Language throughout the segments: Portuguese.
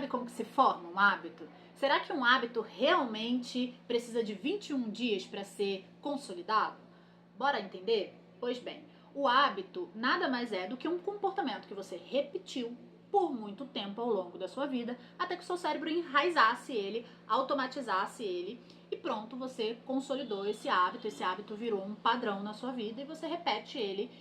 Sabe como que se forma um hábito? Será que um hábito realmente precisa de 21 dias para ser consolidado? Bora entender? Pois bem, o hábito nada mais é do que um comportamento que você repetiu por muito tempo ao longo da sua vida, até que o seu cérebro enraizasse ele, automatizasse ele e pronto, você consolidou esse hábito virou um padrão na sua vida e você repete ele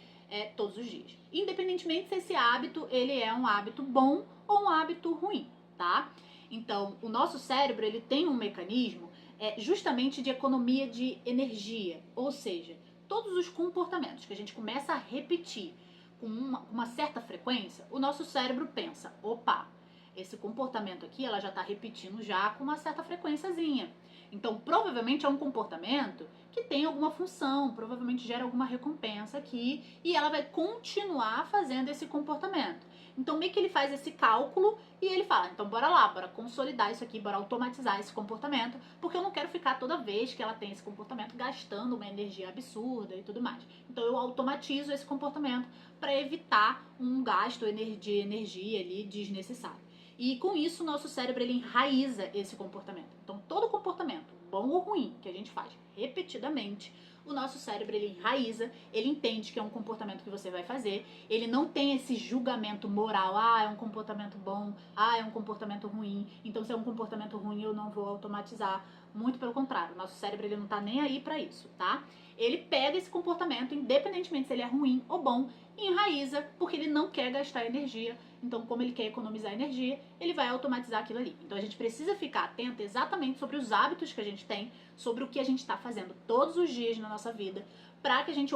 todos os dias. Independentemente se esse hábito ele é um hábito bom ou um hábito ruim, tá? Então, o nosso cérebro ele tem um mecanismo justamente de economia de energia, ou seja, todos os comportamentos que a gente começa a repetir com uma certa frequência, o nosso cérebro pensa, opa, esse comportamento aqui ela já está repetindo já com uma certa frequênciazinha. Então, provavelmente é um comportamento que tem alguma função, provavelmente gera alguma recompensa aqui e ela vai continuar fazendo esse comportamento. Então, meio que ele faz esse cálculo e ele fala, então bora lá, bora consolidar isso aqui, bora automatizar esse comportamento, porque eu não quero ficar toda vez que ela tem esse comportamento gastando uma energia absurda e tudo mais. Então, eu automatizo esse comportamento para evitar um gasto de energia ali desnecessário. E com isso, o nosso cérebro ele enraiza esse comportamento. Então, todo comportamento, bom ou ruim, que a gente faz repetidamente, o nosso cérebro ele enraiza, ele entende que é um comportamento que você vai fazer, ele não tem esse julgamento moral, é um comportamento bom, é um comportamento ruim, então se é um comportamento ruim eu não vou automatizar. Muito pelo contrário, o nosso cérebro ele não tá nem aí pra isso, tá? Ele pega esse comportamento, independentemente se ele é ruim ou bom, e enraiza, porque ele não quer gastar energia. Então, como ele quer economizar energia, ele vai automatizar aquilo ali. Então, a gente precisa ficar atento exatamente sobre os hábitos que a gente tem, sobre o que a gente está fazendo todos os dias na nossa vida, para que a gente,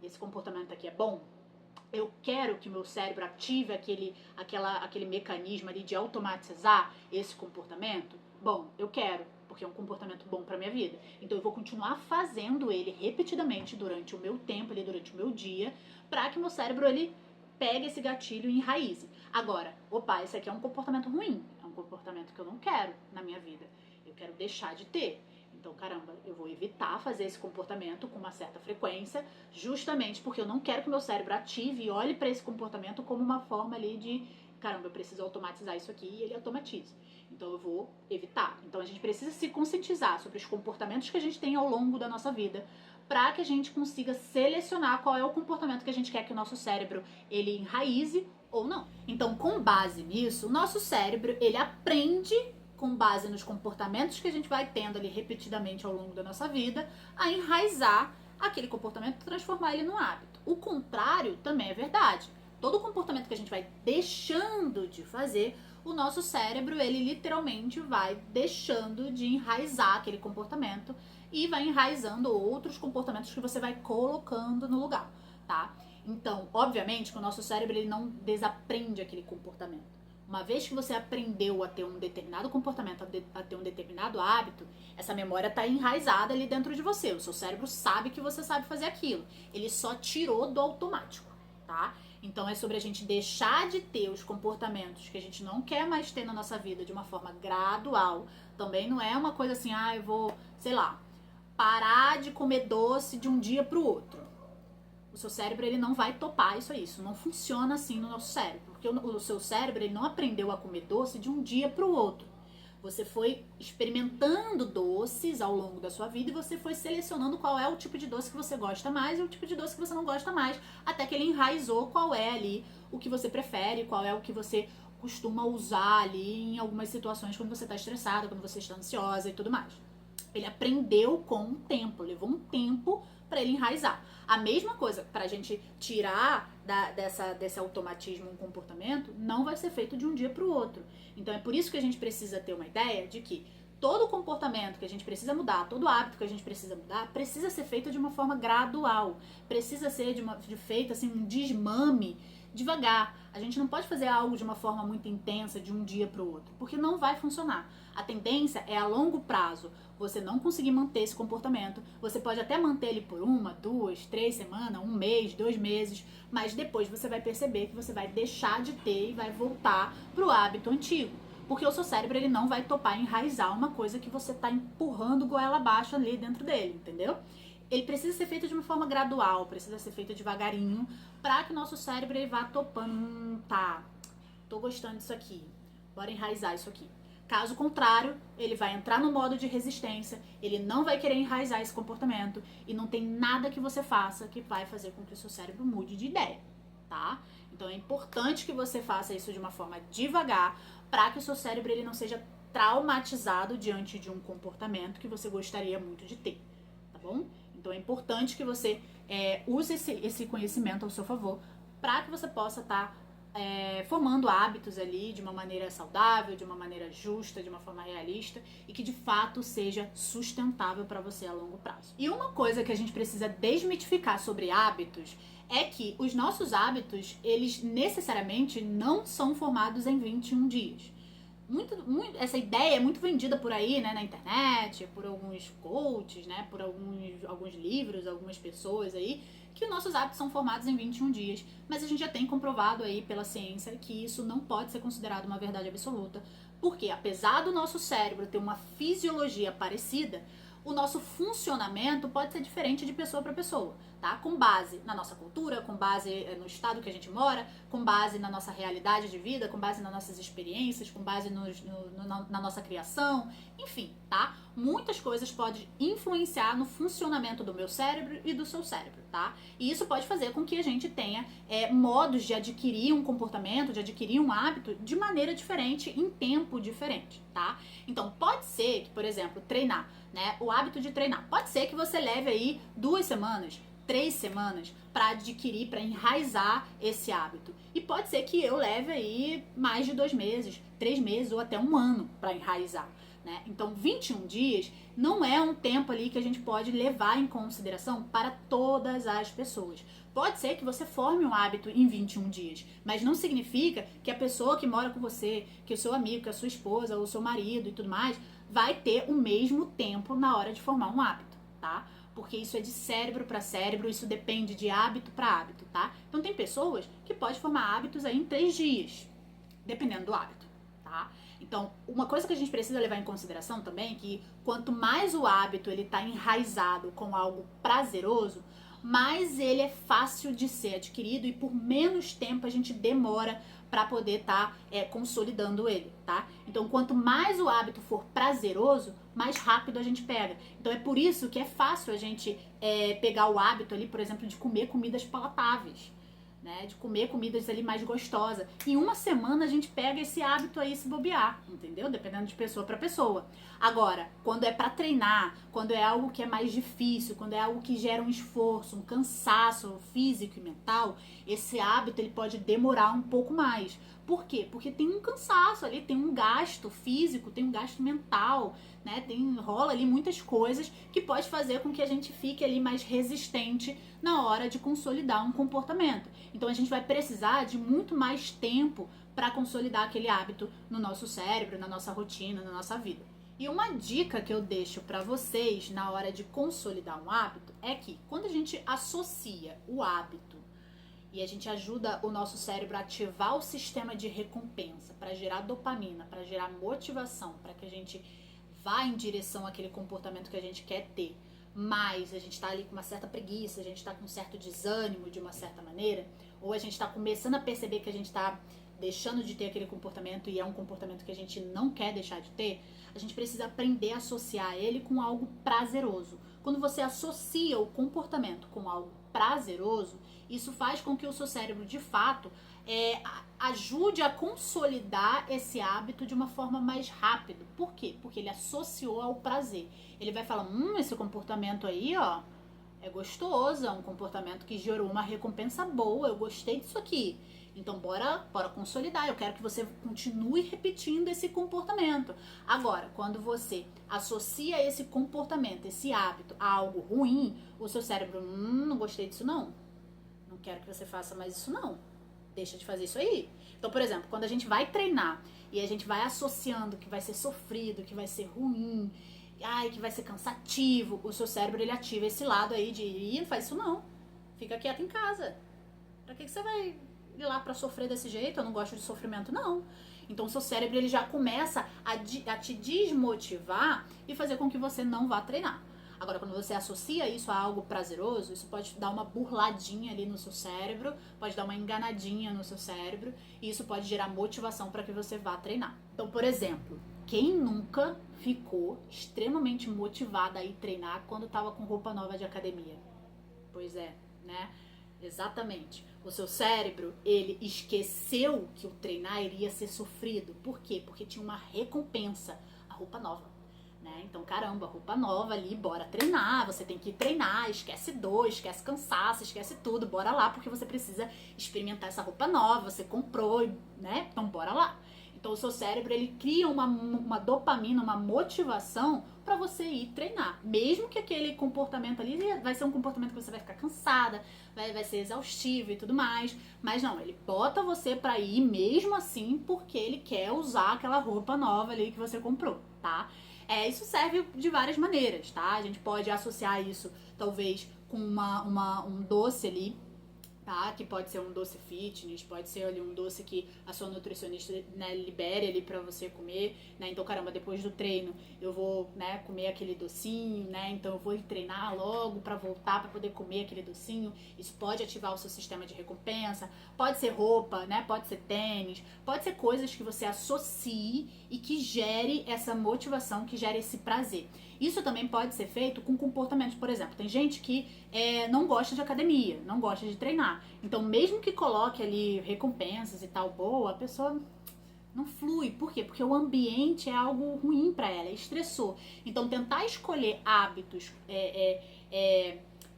esse comportamento aqui é bom? Eu quero que o meu cérebro ative aquele mecanismo ali de automatizar esse comportamento? Bom, eu quero, porque é um comportamento bom para minha vida. Então eu vou continuar fazendo ele repetidamente durante o meu tempo, ali, durante o meu dia, para que o meu cérebro ele pegue esse gatilho e enraize. Agora, esse aqui é um comportamento ruim, é um comportamento que eu não quero na minha vida. Eu quero deixar de ter. Então, caramba, eu vou evitar fazer esse comportamento com uma certa frequência, justamente porque eu não quero que o meu cérebro ative e olhe para esse comportamento como uma forma ali de, caramba, eu preciso automatizar isso aqui e ele automatiza. Então, eu vou evitar. Então, a gente precisa se conscientizar sobre os comportamentos que a gente tem ao longo da nossa vida, para que a gente consiga selecionar qual é o comportamento que a gente quer que o nosso cérebro ele enraize ou não. Então, com base nisso, o nosso cérebro ele aprende com base nos comportamentos que a gente vai tendo ali repetidamente ao longo da nossa vida, a enraizar aquele comportamento e transformar ele num hábito. O contrário também é verdade. Todo comportamento que a gente vai deixando de fazer, o nosso cérebro, ele literalmente vai deixando de enraizar aquele comportamento e vai enraizando outros comportamentos que você vai colocando no lugar, tá? Então, obviamente que o nosso cérebro ele não desaprende aquele comportamento. Uma vez que você aprendeu a ter um determinado comportamento, a ter um determinado hábito, essa memória está enraizada ali dentro de você. O seu cérebro sabe que você sabe fazer aquilo. Ele só tirou do automático, tá? Então é sobre a gente deixar de ter os comportamentos que a gente não quer mais ter na nossa vida de uma forma gradual. Também não é uma coisa assim, eu vou, parar de comer doce de um dia pro outro. O seu cérebro ele não vai topar isso não funciona assim no nosso cérebro, porque o seu cérebro ele não aprendeu a comer doce de um dia para o outro. Você foi experimentando doces ao longo da sua vida e você foi selecionando qual é o tipo de doce que você gosta mais e o tipo de doce que você não gosta mais, até que ele enraizou qual é ali o que você prefere, qual é o que você costuma usar ali em algumas situações quando você está estressada, quando você está ansiosa e tudo mais. Ele aprendeu com o tempo, levou um tempo para ele enraizar. A mesma coisa, para a gente tirar desse automatismo um comportamento, não vai ser feito de um dia para o outro. Então é por isso que a gente precisa ter uma ideia de que todo comportamento que a gente precisa mudar, todo hábito que a gente precisa mudar, precisa ser feito de uma forma gradual. Precisa ser feito assim, um desmame devagar. A gente não pode fazer algo de uma forma muito intensa de um dia para o outro, porque não vai funcionar. A tendência é a longo prazo você não conseguir manter esse comportamento. Você pode até manter ele por 1, 2, 3 semanas, 1 mês, 2 meses, mas depois você vai perceber que você vai deixar de ter e vai voltar pro hábito antigo. Porque o seu cérebro ele não vai topar enraizar uma coisa que você tá empurrando goela abaixo ali dentro dele, entendeu? Ele precisa ser feito de uma forma gradual, precisa ser feito devagarinho, para que o nosso cérebro ele vá topando, tô gostando disso aqui. Bora enraizar isso aqui. Caso contrário, ele vai entrar no modo de resistência, ele não vai querer enraizar esse comportamento e não tem nada que você faça que vai fazer com que o seu cérebro mude de ideia, tá? Então é importante que você faça isso de uma forma devagar para que o seu cérebro ele não seja traumatizado diante de um comportamento que você gostaria muito de ter, tá bom? Então é importante que você use esse conhecimento ao seu favor para que você possa estar formando hábitos ali de uma maneira saudável, de uma maneira justa, de uma forma realista e que de fato seja sustentável para você a longo prazo. E uma coisa que a gente precisa desmitificar sobre hábitos é que os nossos hábitos, eles necessariamente não são formados em 21 dias. Essa ideia é muito vendida por aí, né, na internet, por alguns coaches, né, por alguns livros, algumas pessoas aí, que os nossos hábitos são formados em 21 dias. Mas a gente já tem comprovado aí pela ciência que isso não pode ser considerado uma verdade absoluta, porque apesar do nosso cérebro ter uma fisiologia parecida, o nosso funcionamento pode ser diferente de pessoa para pessoa, tá? Com base na nossa cultura, com base no estado que a gente mora, com base na nossa realidade de vida, com base nas nossas experiências, com base na nossa criação, enfim, tá? Muitas coisas podem influenciar no funcionamento do meu cérebro e do seu cérebro, tá? E isso pode fazer com que a gente tenha modos de adquirir um comportamento, de adquirir um hábito de maneira diferente, em tempo diferente, tá? Então, pode ser que, por exemplo, treinar, né? O hábito de treinar. Pode ser que você leve aí 2 semanas, 3 semanas para adquirir, para enraizar esse hábito. E pode ser que eu leve aí mais de 2 meses, 3 meses ou até 1 ano para enraizar, né? Então 21 dias não é um tempo ali que a gente pode levar em consideração para todas as pessoas. Pode ser que você forme um hábito em 21 dias, mas não significa que a pessoa que mora com você, que o seu amigo, que a sua esposa, ou o seu marido e tudo mais, vai ter o mesmo tempo na hora de formar um hábito, tá? Porque isso é de cérebro para cérebro, isso depende de hábito para hábito, tá? Então tem pessoas que podem formar hábitos aí em 3 dias, dependendo do hábito, tá? Então, uma coisa que a gente precisa levar em consideração também é que quanto mais o hábito ele tá enraizado com algo prazeroso, mais ele é fácil de ser adquirido e por menos tempo a gente demora para poder estar consolidando ele, tá? Então, quanto mais o hábito for prazeroso, mais rápido a gente pega. Então, é por isso que é fácil a gente pegar o hábito ali, por exemplo, de comer comidas palatáveis, né? De comer comidas ali mais gostosas. Em 1 semana a gente pega esse hábito aí se bobear, entendeu? Dependendo de pessoa para pessoa. Agora, quando é para treinar, quando é algo que é mais difícil, quando é algo que gera um esforço, um cansaço físico e mental, esse hábito ele pode demorar um pouco mais. Por quê? Porque tem um cansaço ali, tem um gasto físico, tem um gasto mental, né? Rola ali muitas coisas que pode fazer com que a gente fique ali mais resistente na hora de consolidar um comportamento. Então a gente vai precisar de muito mais tempo para consolidar aquele hábito no nosso cérebro, na nossa rotina, na nossa vida. E uma dica que eu deixo para vocês na hora de consolidar um hábito é que quando a gente associa o hábito e a gente ajuda o nosso cérebro a ativar o sistema de recompensa para gerar dopamina, para gerar motivação, para que a gente vá em direção àquele comportamento que a gente quer ter, mas a gente está ali com uma certa preguiça, a gente está com um certo desânimo de uma certa maneira, ou a gente está começando a perceber que a gente está deixando de ter aquele comportamento e é um comportamento que a gente não quer deixar de ter, a gente precisa aprender a associar ele com algo prazeroso. Quando você associa o comportamento com algo prazeroso, isso faz com que o seu cérebro, de fato, ajude a consolidar esse hábito de uma forma mais rápida. Por quê? Porque ele associou ao prazer. Ele vai falar, esse comportamento aí, ó, é gostoso, é um comportamento que gerou uma recompensa boa, eu gostei disso aqui. Então, bora consolidar. Eu quero que você continue repetindo esse comportamento. Agora, quando você associa esse comportamento, esse hábito a algo ruim, o seu cérebro, não gostei disso não. Não quero que você faça mais isso não. Deixa de fazer isso aí. Então, por exemplo, quando a gente vai treinar e a gente vai associando que vai ser sofrido, que vai ser ruim, que vai ser cansativo, o seu cérebro ele ativa esse lado aí de, não faz isso não. Fica quieto em casa. Pra que você vai ir lá pra sofrer desse jeito? Eu não gosto de sofrimento, não. Então o seu cérebro ele já começa a te desmotivar e fazer com que você não vá treinar. Agora, quando você associa isso a algo prazeroso, isso pode dar uma burladinha ali no seu cérebro, pode dar uma enganadinha no seu cérebro, e isso pode gerar motivação para que você vá treinar. Então, por exemplo, quem nunca ficou extremamente motivada a ir treinar quando estava com roupa nova de academia? Pois é, né? Exatamente. O seu cérebro, ele esqueceu que o treinar iria ser sofrido. Por quê? Porque tinha uma recompensa, a roupa nova. Né? Então, caramba, roupa nova ali, bora treinar, você tem que ir treinar, esquece dor, esquece cansaço, esquece tudo, bora lá, porque você precisa experimentar essa roupa nova, você comprou, né? Então, bora lá. Então, o seu cérebro, ele cria uma dopamina, uma motivação para você ir treinar. Mesmo que aquele comportamento ali vai ser um comportamento que você vai ficar cansada, vai ser exaustivo e tudo mais. Mas não, ele bota você para ir mesmo assim porque ele quer usar aquela roupa nova ali que você comprou, tá? Isso serve de várias maneiras, tá? A gente pode associar isso, talvez, com um doce ali, tá? Que pode ser um doce fitness, pode ser ali um doce que a sua nutricionista, né, libere ali pra você comer, né? Então, caramba, depois do treino eu vou, né, comer aquele docinho, né? Então eu vou treinar logo pra voltar pra poder comer aquele docinho. Isso pode ativar o seu sistema de recompensa. Pode ser roupa, né? Pode ser tênis, pode ser coisas que você associe e que gere essa motivação, que gere esse prazer. Isso também pode ser feito com comportamentos, por exemplo, tem gente que não gosta de academia, não gosta de treinar. Então, mesmo que coloque ali recompensas e tal boa, a pessoa não flui. Por quê? Porque o ambiente é algo ruim para ela, é estressor. Então, tentar escolher hábitos,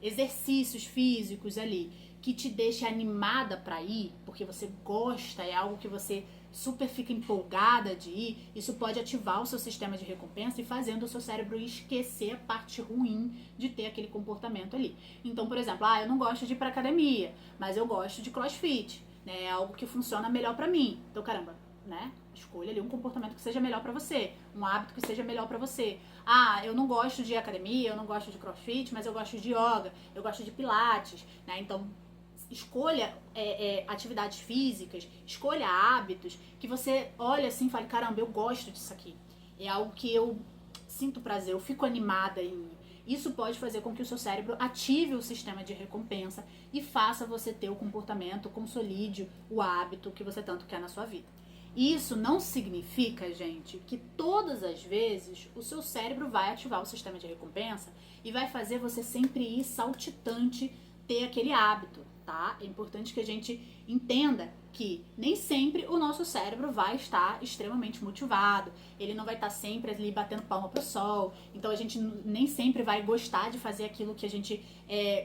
exercícios físicos ali, que te deixe animada para ir, porque você gosta, é algo que você super fica empolgada de ir, isso pode ativar o seu sistema de recompensa e fazendo o seu cérebro esquecer a parte ruim de ter aquele comportamento ali. Então, por exemplo, eu não gosto de ir pra academia, mas eu gosto de crossfit, né? É algo que funciona melhor pra mim. Então, caramba, né? Escolha ali um comportamento que seja melhor pra você, um hábito que seja melhor pra você. Eu não gosto de academia, eu não gosto de crossfit, mas eu gosto de yoga, eu gosto de pilates, né? Então, escolha atividades físicas, escolha hábitos que você olha assim e fale, caramba, eu gosto disso aqui. É algo que eu sinto prazer, eu fico animada em ir. Isso pode fazer com que o seu cérebro ative o sistema de recompensa e faça você ter o comportamento, consolide o hábito que você tanto quer na sua vida. Isso não significa, gente, que todas as vezes o seu cérebro vai ativar o sistema de recompensa e vai fazer você sempre ir saltitante ter aquele hábito, tá? É importante que a gente entenda que nem sempre o nosso cérebro vai estar extremamente motivado, ele não vai estar sempre ali batendo palma pro sol, então a gente nem sempre vai gostar de fazer aquilo que a gente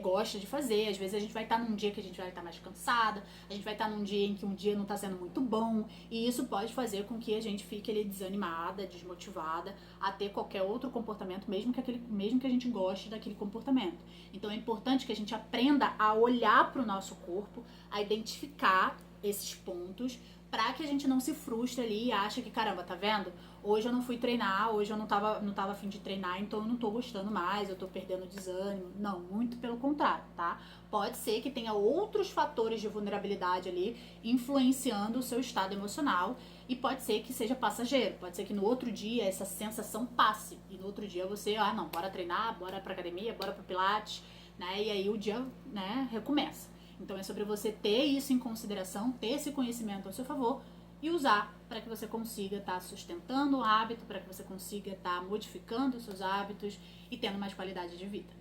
gosta de fazer. Às vezes a gente vai estar num dia que a gente vai estar mais cansada, a gente vai estar num dia em que um dia não está sendo muito bom, e isso pode fazer com que a gente fique ali desanimada, desmotivada a ter qualquer outro comportamento, mesmo que a gente goste daquele comportamento. Então é importante que a gente aprenda a olhar para o nosso corpo, a identificar esses pontos, para que a gente não se frustre ali e ache que, caramba, tá vendo? Hoje eu não fui treinar, hoje eu não tava a fim de treinar, então eu não tô gostando mais, eu tô perdendo desânimo. Não, muito pelo contrário, tá? Pode ser que tenha outros fatores de vulnerabilidade ali influenciando o seu estado emocional e pode ser que seja passageiro, pode ser que no outro dia essa sensação passe e no outro dia você, não, bora treinar, bora pra academia, bora pro pilates, né? E aí o dia, né, recomeça. Então é sobre você ter isso em consideração, ter esse conhecimento ao seu favor e usar para que você consiga estar sustentando o hábito, para que você consiga estar modificando os seus hábitos e tendo mais qualidade de vida.